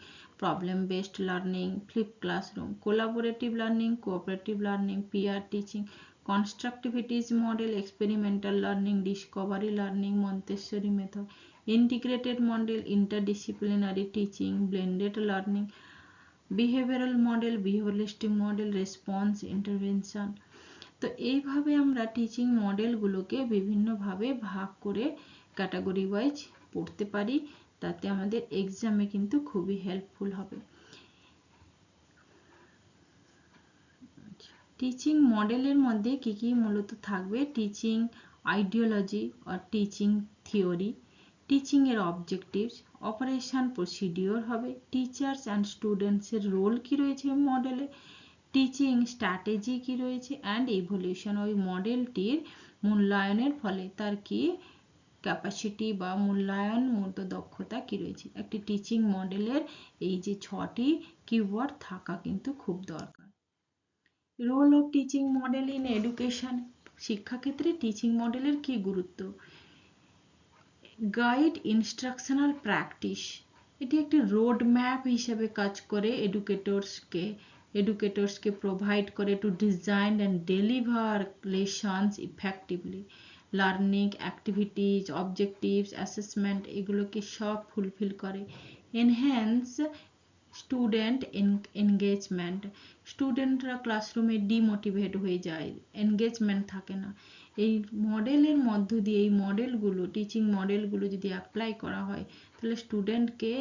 problem based learning, flip classroom, collaborative learning, cooperative learning, peer teaching, constructivist model, experimental learning, discovery learning, Montessori method, integrated model, interdisciplinary teaching, blended learning, behavioural model, behaviouristic model, response intervention. তো এইভাবে আমরা teaching মডেলগুলোকে বিভিন্নভাবে ভাগ করে category wise পড়তে পারি, তাতে আমাদের এক্সামে কিন্তু খুবই হেল্পফুল হবে। টিচিং মডেলের মধ্যে কি কি মূলত থাকবে? টিচিং আইডিওলজি আর টিচিং থিওরি, টিচিং এর অবজেক্টিভস, অপারেশন প্রসিডিওর হবে, টিচার্স অ্যান্ড স্টুডেন্টসের রোল কি রয়েছে মডেলে, টিচিং স্ট্র্যাটেজি কি রয়েছে, অ্যান্ড ইভলিউশন। ওই মডেলটির মূল্যায়নের ফলে তার কি ক্যাপাসিটি বা মূল্যায়ন মূলত দক্ষতা কি রয়েছে। একটি টিচিং মডেলের এই যে 6টি কিওয়ার্ড থাকা কিন্তু খুব দরকার। Role of teaching model in education, শিক্ষাক্ষেত্রে টিচিং মডেলের কি গুরুত্ব? গাইড ইনস্ট্রাকশনাল প্র্যাকটিস, এটি একটি রোড ম্যাপ হিসেবে কাজ করে, এডুকেটরসকে প্রোভাইড করে to design and deliver lessons effectively. Learning activities, objectives, assessment এগুলোকে সব ফুলফিল করে। এনহ্যান্স স্টুডেন্ট এনগেজমেন্ট, স্টুডেন্টরা ক্লাসরুমে ডিমোটিভেট হয়ে যায়, এনগেজমেন্ট থাকে না। এই মডেলের মধ্য দিয়ে এই মডেলগুলো, টিচিং মডেলগুলো যদি অ্যাপ্লাই করা হয়, তাহলে স্টুডেন্টকে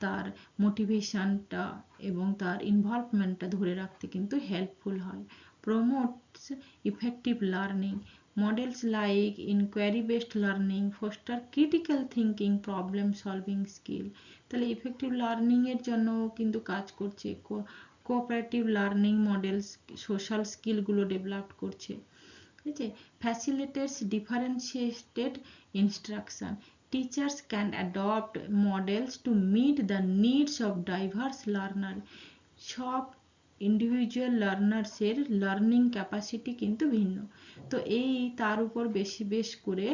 তার মোটিভেশনটা এবং তার ইনভলভমেন্টটা ধরে রাখতে কিন্তু হেল্পফুল হয়। Promotes effective learning, models like inquiry based learning foster critical thinking, problem solving skill. তাহলে ইফেক্টিভ লার্নিং এর জন্য কিন্তু কাজ করছে। কোঅপারেটিভ লার্নিং মডেলস সোশ্যাল স্কিলগুলো ডেভেলপ করছে। ঠিক আছে, facilitates differentiated instruction, teachers can adopt models to meet the needs of diverse learner. সব ইন্ডিভিজুয়াল লার্নার্সের লার্নিং ক্যাপাসিটি কিন্তু ভিন্ন, তো এই তার উপর বেশ করে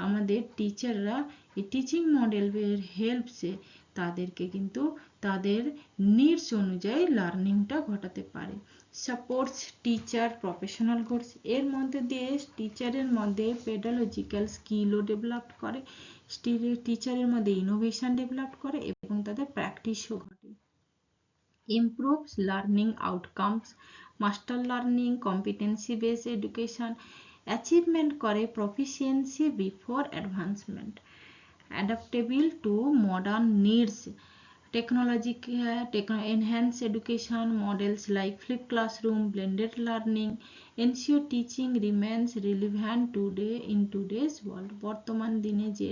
আমাদের টিচাররা এই টিচিং মডেলের হেল্পসে তাদেরকে কিন্তু তাদের নিডস অনুযায়ী লার্নিংটা ঘটাতে পারে। সাপোর্টস টিচার প্রফেশনাল কোর্স, এর মধ্যে দিয়ে টিচারের মধ্যে পেডালজিক্যাল স্কিলও ডেভেলপ করে, টিচারের মধ্যে ইনোভেশন ডেভেলপ করে এবং তাদের প্র্যাকটিসও ঘটে। improves learning outcomes, master learning, competency based education, achievement করে proficiency before advancement, adaptable to modern needs, technology enhance education, models like flipped classroom, blended learning, ensure teaching remains relevant today in today's world। বর্তমান দিনে যে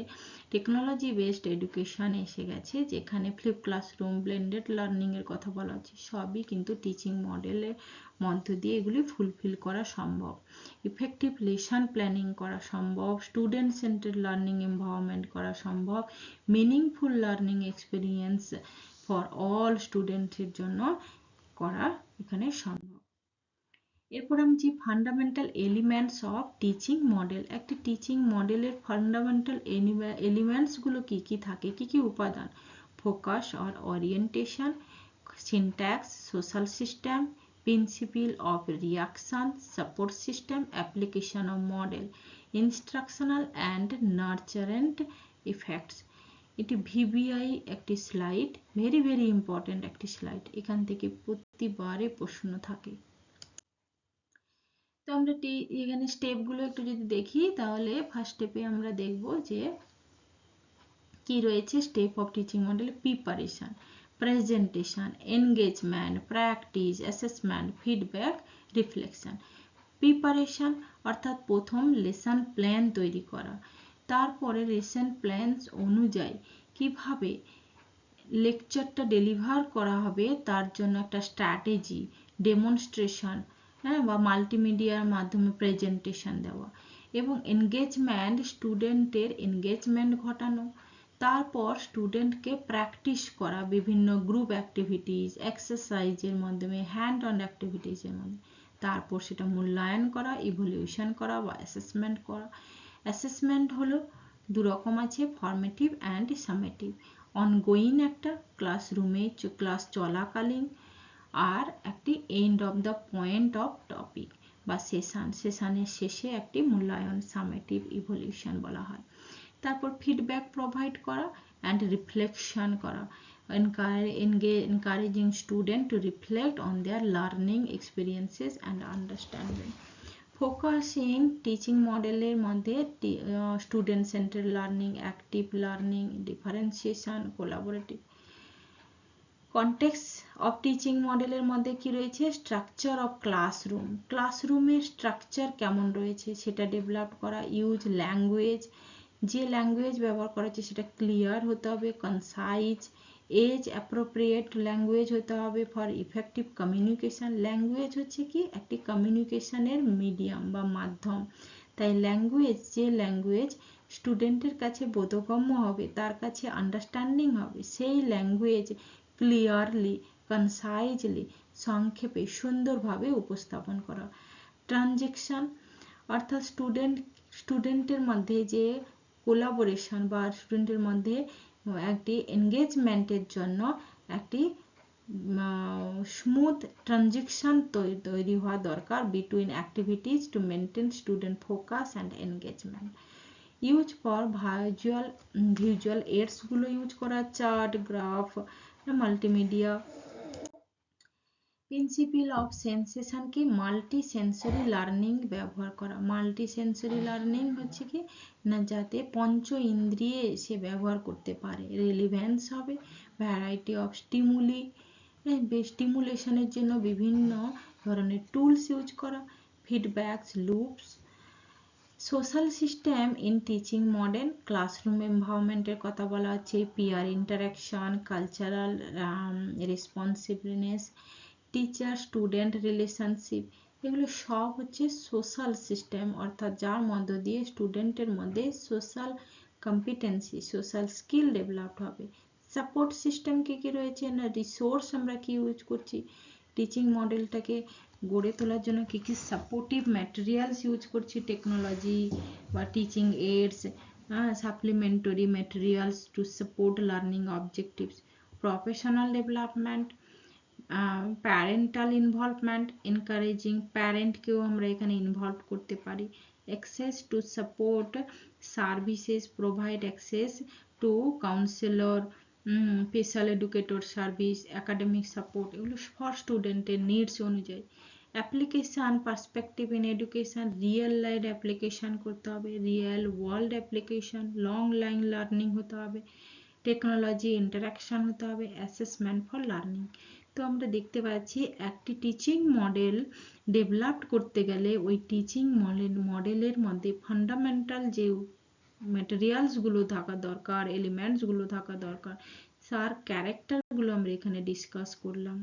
technology based education এসে গেছে, যেখানে flip classroom, blended learning এর কথা বলা হচ্ছে, সবই কিন্তু টিচিং মডেলের মধ্য দিয়ে এগুলি ফুলফিল করা সম্ভব। ইফেক্টিভ লেসন প্ল্যানিং করা সম্ভব, স্টুডেন্ট সেন্টার লার্নিং এনভায়রনমেন্ট করা সম্ভব, meaningful learning experience for all স্টুডেন্টের জন্য করা এখানে সম্ভব। এরপর আমি যে fundamental elements of teaching model, একটি টিচিং মডেলের ফান্ডামেন্টাল এলিমেন্টসগুলো কি কি থাকে, কি কি উপাদান? Focus or orientation, syntax, social system, principle of reaction, support system, application of model, instructional and nurturant effects. এটি ভিবিআই একটি স্লাইড, ভেরি ইম্পর্টেন্ট একটি স্লাইড, এখান থেকে প্রতিবারে প্রশ্ন থাকে। তো আমরা এখানে স্টেপগুলো একটু যদি দেখি, তাহলে ফার্স্ট স্টেপে আমরা দেখব যে কি রয়েছে। Step of teaching model: preparation, presentation, engagement, practice, assessment, feedback, reflection. Preparation অর্থাৎ প্রথম লেসন প্ল্যান তৈরি করা, তারপরে লেসন প্ল্যান অনুযায়ী কিভাবে লেকচারটা ডেলিভার করা হবে তার জন্য একটা স্ট্র্যাটেজি, ডেমনস্ট্রেশন, হ্যাঁ, বা মাল্টিমিডিয়ার মাধ্যমে প্রেজেন্টেশন দেওয়া, এবং এনগেজমেন্ট, স্টুডেন্টের এনগেজমেন্ট ঘটানো। তারপর স্টুডেন্টকে প্র্যাকটিস করা বিভিন্ন গ্রুপ অ্যাক্টিভিটিস, এক্সারসাইজের মাধ্যমে, হ্যান্ড অন অ্যাক্টিভিটিসের মাধ্যমে। তারপর সেটা মূল্যায়ন করা, ইভ্যালুয়েশন করা বা অ্যাসেসমেন্ট করা। অ্যাসেসমেন্ট হলো দু রকম আছে, ফর্মেটিভ অ্যান্ড সামেটিভ। অনগোয়িং একটা ক্লাসরুমে ক্লাস চলাকালীন, আর একটি end of the point of topic বা সেশনের শেষে একটি মূল্যায়ন, সামেটিভ ইভ্যালুয়েশন বলা হয়। তারপর ফিডব্যাক প্রোভাইড করা অ্যান্ড রিফ্লেকশন করা, encouraging student to reflect on their learning experiences and understanding. Focusing teaching মডেলের মধ্যে student centred learning, active learning, differentiation, collaborative. Context of teaching মডেলের মধ্যে কি রয়েছে? স্ট্রাকচার অফ ক্লাসরুম, ক্লাসরুমের স্ট্রাকচার কেমন রয়েছে সেটা ডেভেলপ করা। ইউজ ল্যাঙ্গুয়েজ, যে ল্যাঙ্গুয়েজ ব্যবহার করা হচ্ছে সেটা ক্লিয়ার হতে হবে, কনসাইজ, এজ অ্যাপ্রোপ্রিয়েট ল্যাঙ্গুয়েজ হতে হবে ফর ইফেক্টিভ কমিউনিকেশন। ল্যাঙ্গুয়েজ হচ্ছে কি একটি কমিউনিকেশনের মিডিয়াম বা মাধ্যম, তাই ল্যাঙ্গুয়েজ, যে ল্যাঙ্গুয়েজ স্টুডেন্টের কাছে বোধগম্য হবে, তার কাছে আন্ডারস্ট্যান্ডিং হবে, সেই ল্যাঙ্গুয়েজ ক্লিয়ারলি, কনসাইজলি, সংক্ষেপে, সুন্দরভাবে উপস্থাপন করা। ট্রানজেকশন অর্থাৎ স্টুডেন্টের মধ্যে যে কোলাবোরেশন বা স্টুডেন্টের মধ্যে একটি এনগেজমেন্টের জন্য একটি স্মুথ ট্রানজেকশন তৈরি হওয়া দরকার between activities to maintain student focus and engagement. Use for visual এইডসগুলো ইউজ করা, chart, graph, multimedia. Principle of sensation কি? মাল্টি সেন্সরি লার্নিং ব্যবহার করা। মাল্টি সেন্সরি লার্নিং হচ্ছে কি না, যাতে পঞ্চ ইন্দ্রিয়ে সে ব্যবহার করতে পারে। রেলিভেন্স হবে, ভ্যারাইটি অফ স্টিমুলি, স্টিমুলেশনের জন্য বিভিন্ন ধরনের টুলস ইউজ করা। Feedbacks, loops. Social system in teaching model, classroom এনভায়রনমেন্টের কথা বলা হচ্ছে, peer interaction, cultural responsiveness, teacher student relationship, এগুলো সব হচ্ছে সোশ্যাল সিস্টেম, অর্থাৎ যার মধ্য দিয়ে স্টুডেন্টের মধ্যে social competency, social skill developed হবে। সাপোর্ট সিস্টেম কি কি রয়েছে না, রিসোর্স আমরা কি ইউজ করছি, টিচিং মডেলটাকে গড়ে তোলার জন্য কি কি সাপোর্টিভ ম্যাটেরিয়ালস ইউজ করছি, টেকনোলজি বা teaching aids, supplementary materials to support learning objectives. Professional development, parental involvement, encouraging প্যারেন্টকেও আমরা এখানে ইনভলভ করতে পারি। Access to support services, provide access to counsellor, special educator service, academic support, এগুলো for স্টুডেন্টের needs অনুযায়ী। Application, perspective in education, real life application করতে হবে, real world application, long line learning হতে হবে, টেকনোলজি ইন্টারাকশান হতে হবে, অ্যাসেসমেন্ট ফর লার্নিং। তো আমরা দেখতে পাচ্ছি একটি টিচিং মডেল ডেভেলপ করতে গেলে ওই টিচিং মডেলের মধ্যে ফান্ডামেন্টাল যে ম্যাটেরিয়ালসগুলো থাকা দরকার, এলিমেন্টসগুলো থাকা দরকার, তার ক্যারেক্টারগুলো আমরা এখানে ডিসকাস করলাম।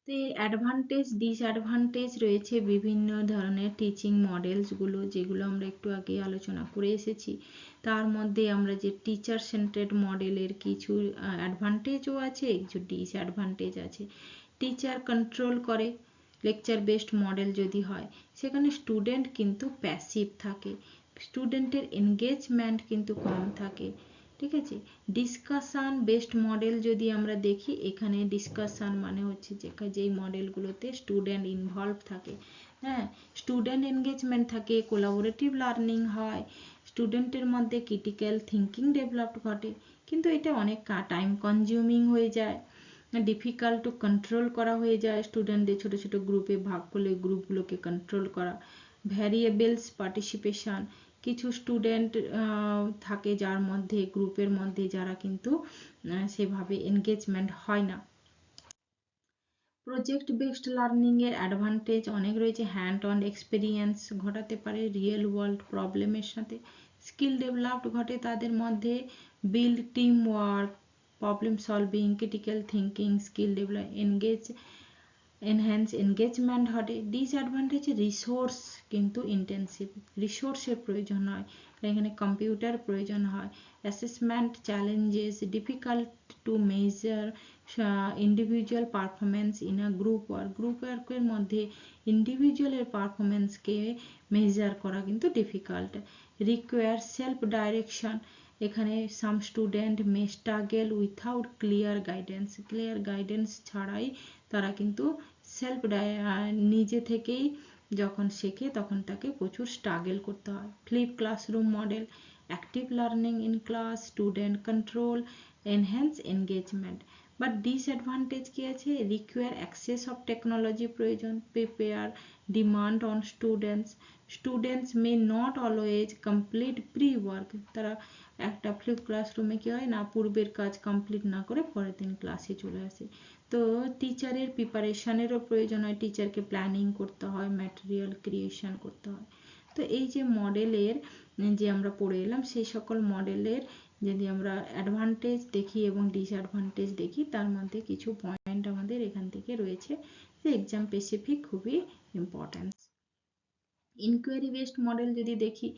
তো এর অ্যাডভান্টেজ, ডিসঅ্যাডভান্টেজ রয়েছে বিভিন্ন ধরনের টিচিং মডেলসগুলো, যেগুলো আমরা একটু আগে আলোচনা করে এসেছি। তার মধ্যে আমরা যে টিচার সেন্টার্ড মডেলের কিছু অ্যাডভান্টেজও আছে, কিছু ডিসঅ্যাডভান্টেজ আছে। টিচার কন্ট্রোল করে, লেকচার বেসড মডেল যদি হয় সেখানে স্টুডেন্ট কিন্তু প্যাসিভ থাকে, স্টুডেন্টের এনগেজমেন্ট কিন্তু কম থাকে, ঠিক আছে। ডিসকাশন বেসড মডেল যদি আমরা দেখি, এখানে ডিসকাশন মানে হচ্ছে যেই মডেলগুলোতে স্টুডেন্ট ইনভলভ থাকে, হ্যাঁ, স্টুডেন্ট এনগেজমেন্ট থাকে, কোলাবোরেটিভ লার্নিং হয়, স্টুডেন্টের মধ্যে ক্রিটিক্যাল থিঙ্কিং ডেভেলপ ঘটে, কিন্তু এটা অনেক টাইম কনজিউমিং হয়ে যায়, ডিফিকাল্ট টু কন্ট্রোল করা হয়ে যায়, স্টুডেন্টদের ছোটো ছোটো গ্রুপে ভাগ করলে গ্রুপগুলোকে কন্ট্রোল করা। ভ্যারিয়েবলস পার্টিসিপেশন, কিছু স্টুডেন্ট থাকে যার মধ্যে গ্রুপের মধ্যে যারা কিন্তু সেভাবে এনগেজমেন্ট হয় না। প্রজেক্ট বেসড লার্নিংয়ের অ্যাডভান্টেজ অনেক রয়েছে। হ্যান্ড অন এক্সপিরিয়েন্স ঘটাতে পারে রিয়েল ওয়ার্ল্ড প্রবলেমের সাথে। স্কিল ডেভেলপড ঘটে তাদের মধ্যে, build team work, problem solving, critical thinking skill develop, enhance engagement ঘটে। ডিসঅ্যাডভান্টেজ রিসোর্স কিন্তু ইন্টেন্সিভ, রিসোর্সের প্রয়োজন হয়, এখানে কম্পিউটার প্রয়োজন হয়। Assessment challenges difficult to measure individual performance in a group work, group ওয়ার্কের মধ্যে ইন্ডিভিজুয়ালের পারফরমেন্সকে মেজার করা কিন্তু ডিফিকাল্ট। রিকোয়ার সেলফ ডাইরেকশন, এখানে সাম স্টুডেন্ট মে স্ট্রাগল উইথাউট ক্লিয়ার গাইডেন্স ছাড়াই তারা কিন্তু নিজে থেকেই যখন শেখে তখন তাকে প্রচুর স্ট্রাগল করতে হয়। Flip classroom model, active learning in class, student control, enhance engagement. But disadvantage কি আছে? রিকোয়ার অ্যাক্সেস অফ টেকনোলজি প্রয়োজন, prepare demand on students may not always complete pre work, তারা একটা ফ্লিপ ক্লাসরুমে কি হয় না, পূর্বের কাজ কমপ্লিট না করে পরের দিন ক্লাসে চলে আসে। তো টিচারের প্রিপারেশনেরও প্রয়োজন হয়, টিচারকে প্ল্যানিং করতে হয়, ম্যাটেরিয়াল ক্রিয়েশন করতে হয়। তো এই যে মডেলের যে আমরা পড়ে এলাম, সেই সকল মডেলের যদি আমরা অ্যাডভান্টেজ দেখি এবং ডিসঅ্যাডভান্টেজ দেখি, তার মধ্যে কিছু পয়েন্ট আমাদের এখান থেকে রয়েছে যে এক্সাম স্পেসিফিক খুবই ইম্পর্ট্যান্ট। ইনকোয়ারি বেসড মডেল যদি দেখি,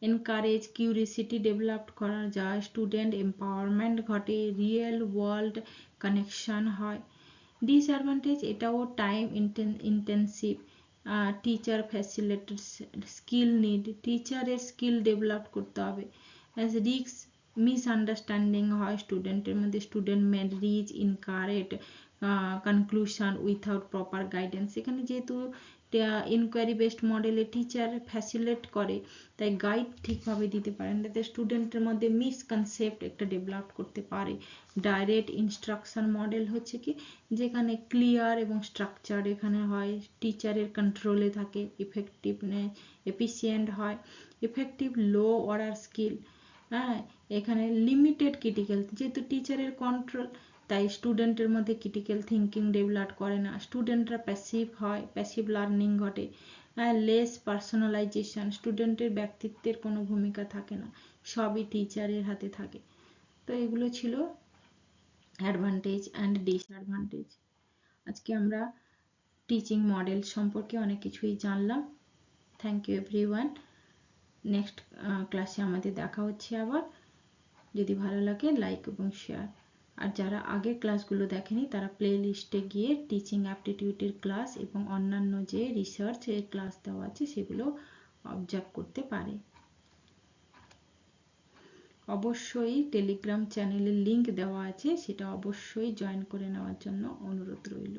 এনকারেজ কিউরিসিটি ডেভেলপ করা যায়, স্টুডেন্ট এম্পাওয়ারমেন্ট ঘটে, রিয়েল ওয়ার্ল্ড কানেকশন হয়। ডিসঅ্যাডভান্টেজ এটাও time intensive, teacher facilities skill need, টিচারের স্কিল ডেভেলপ করতে হবে। অ্যাজ রিস্ক মিসআন্ডারস্ট্যান্ডিং হয় স্টুডেন্টের মধ্যে, student may reach incorrect conclusion without proper guidance. এখানে যেহেতু ইনকোয়ারি বেসড মডেলে টিচার ফ্যাসিলিটেট করে, তাই গাইড ঠিকভাবে দিতে পারেন, তাতে স্টুডেন্টের মধ্যে মিসকনসেপ্ট একটা ডেভেলপ করতে পারে। ডাইরেক্ট ইনস্ট্রাকশন মডেল হচ্ছে কি, যেখানে ক্লিয়ার এবং স্ট্রাকচার এখানে হয়, টিচারের কন্ট্রোলে থাকে, ইফেক্টিভনেস এফিসিয়েন্ট হয়। ইফেক্টিভ লো অর্ডার স্কিল, হ্যাঁ এখানে লিমিটেড ক্রিটিক্যাল, যেহেতু টিচারের কন্ট্রোল তাই স্টুডেন্টের মধ্যে ক্রিটিক্যাল থিঙ্কিং ডেভেলপ করে না, স্টুডেন্টরা প্যাসিভ হয়, প্যাসিভ লার্নিং ঘটে। লেস পার্সোনালাইজেশন, স্টুডেন্টের ব্যক্তিত্বের কোনো ভূমিকা থাকে না, সবই টিচারের হাতে থাকে। তো এগুলো ছিল অ্যাডভান্টেজ অ্যান্ড ডিসঅ্যাডভান্টেজ। আজকে আমরা টিচিং মডেল সম্পর্কে অনেক কিছুই জানলাম। Thank you everyone. নেক্সট ক্লাসে আমাদের দেখা হচ্ছে আবার। যদি ভালো লাগে লাইক এবং শেয়ার। আর যারা আগের ক্লাসগুলো দেখেনি তারা প্লে লিস্টে গিয়ে টিচিং অ্যাপটিটিউডের ক্লাস এবং অন্যান্য যে রিসার্চের ক্লাস দেওয়া আছে সেগুলো অবজার্ভ করতে পারে। অবশ্যই টেলিগ্রাম চ্যানেলের লিংক দেওয়া আছে, সেটা অবশ্যই জয়েন করে নেওয়ার জন্য অনুরোধ রইল।